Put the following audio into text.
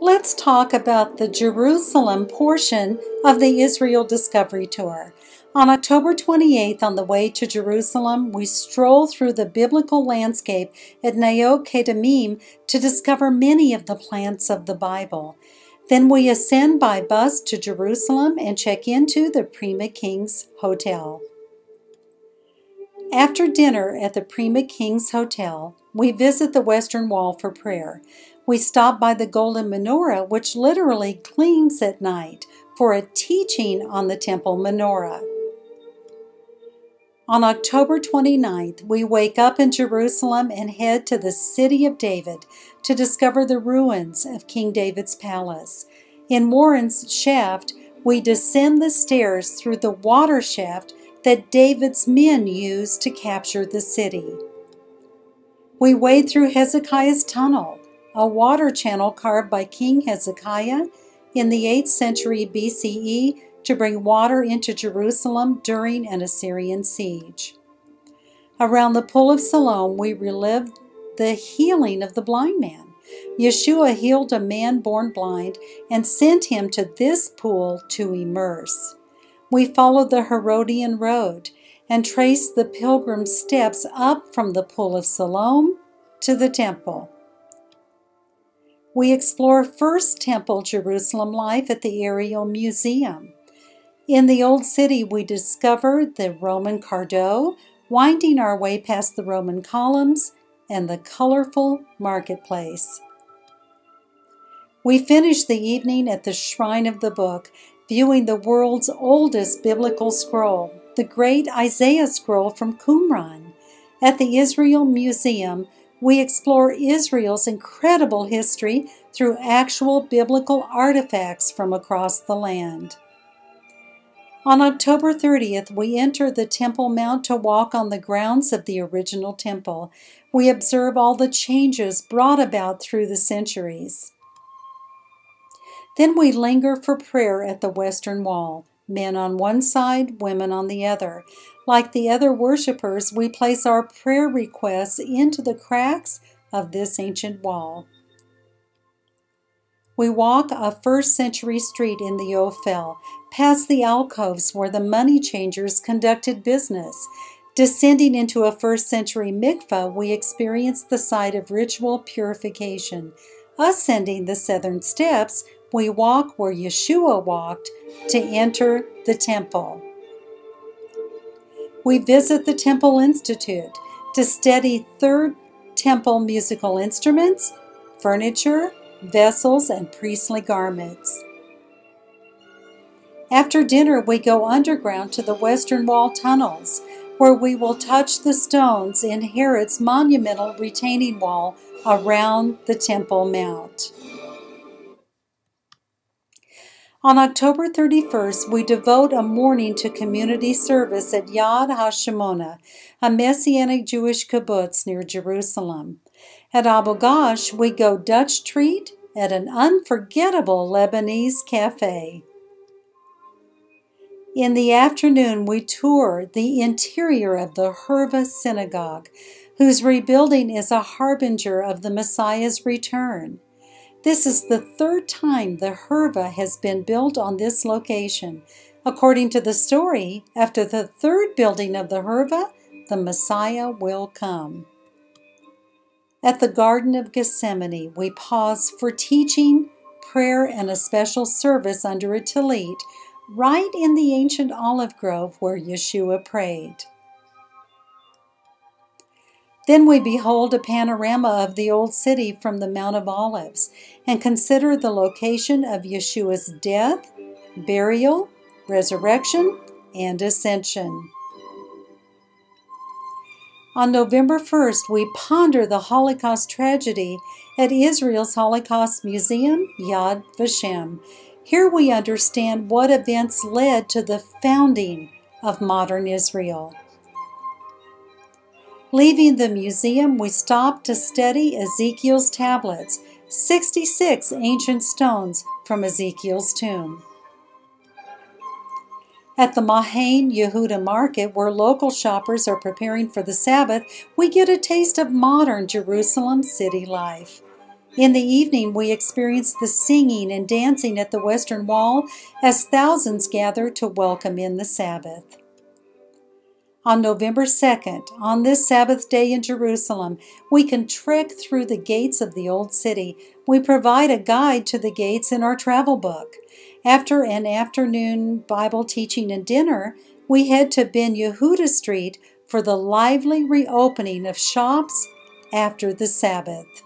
Let's talk about the Jerusalem portion of the Israel Discovery Tour. On October 28th, on the way to Jerusalem, we stroll through the biblical landscape at Nayot Kedemim to discover many of the plants of the Bible. Then we ascend by bus to Jerusalem and check into the Prima Kings Hotel. After dinner at the Prima Kings Hotel, we visit the Western Wall for prayer. We stop by the Golden Menorah, which literally gleams at night, for a teaching on the Temple Menorah. On October 29th, we wake up in Jerusalem and head to the City of David to discover the ruins of King David's palace. In Warren's shaft, we descend the stairs through the water shaft that David's men used to capture the city. We wade through Hezekiah's tunnel, a water channel carved by King Hezekiah in the 8th century BCE to bring water into Jerusalem during an Assyrian siege. Around the Pool of Siloam, we relive the healing of the blind man. Yeshua healed a man born blind and sent him to this pool to immerse. We follow the Herodian road and trace the pilgrim steps up from the Pool of Siloam to the temple. We explore First Temple Jerusalem life at the Ariel Museum. In the Old City, we discover the Roman Cardo, winding our way past the Roman columns and the colorful marketplace. We finish the evening at the Shrine of the Book, viewing the world's oldest biblical scroll, the great Isaiah scroll from Qumran. At the Israel Museum, we explore Israel's incredible history through actual biblical artifacts from across the land. On October 30th, we enter the Temple Mount to walk on the grounds of the original temple. We observe all the changes brought about through the centuries. Then we linger for prayer at the Western Wall, men on one side, women on the other. Like the other worshipers, we place our prayer requests into the cracks of this ancient wall. We walk a first-century street in the Ophel, past the alcoves where the money changers conducted business. Descending into a first-century mikveh, we experience the site of ritual purification. Ascending the southern steps, we walk where Yeshua walked to enter the temple. We visit the Temple Institute to study Third Temple musical instruments, furniture, vessels, and priestly garments. After dinner, we go underground to the Western Wall tunnels, where we will touch the stones in Herod's monumental retaining wall around the Temple Mount. On October 31st, we devote a morning to community service at Yad HaShemona, a Messianic Jewish kibbutz near Jerusalem. At Abu Ghosh, we go Dutch treat at an unforgettable Lebanese cafe. In the afternoon, we tour the interior of the Herva Synagogue, whose rebuilding is a harbinger of the Messiah's return. This is the third time the Herva has been built on this location. According to the story, after the third building of the Herva, the Messiah will come. At the Garden of Gethsemane, we pause for teaching, prayer, and a special service under a tallit, right in the ancient olive grove where Yeshua prayed. Then we behold a panorama of the Old City from the Mount of Olives and consider the location of Yeshua's death, burial, resurrection, and ascension. On November 1st, we ponder the Holocaust tragedy at Israel's Holocaust Museum, Yad Vashem. Here we understand what events led to the founding of modern Israel. Leaving the museum, we stop to study Ezekiel's tablets, 66 ancient stones from Ezekiel's tomb. At the Mahain Yehuda market, where local shoppers are preparing for the Sabbath, we get a taste of modern Jerusalem city life. In the evening, we experience the singing and dancing at the Western Wall as thousands gather to welcome in the Sabbath. On November 2nd, on this Sabbath day in Jerusalem, we can trek through the gates of the Old City. We provide a guide to the gates in our travel book. After an afternoon Bible teaching and dinner, we head to Ben Yehuda Street for the lively reopening of shops after the Sabbath.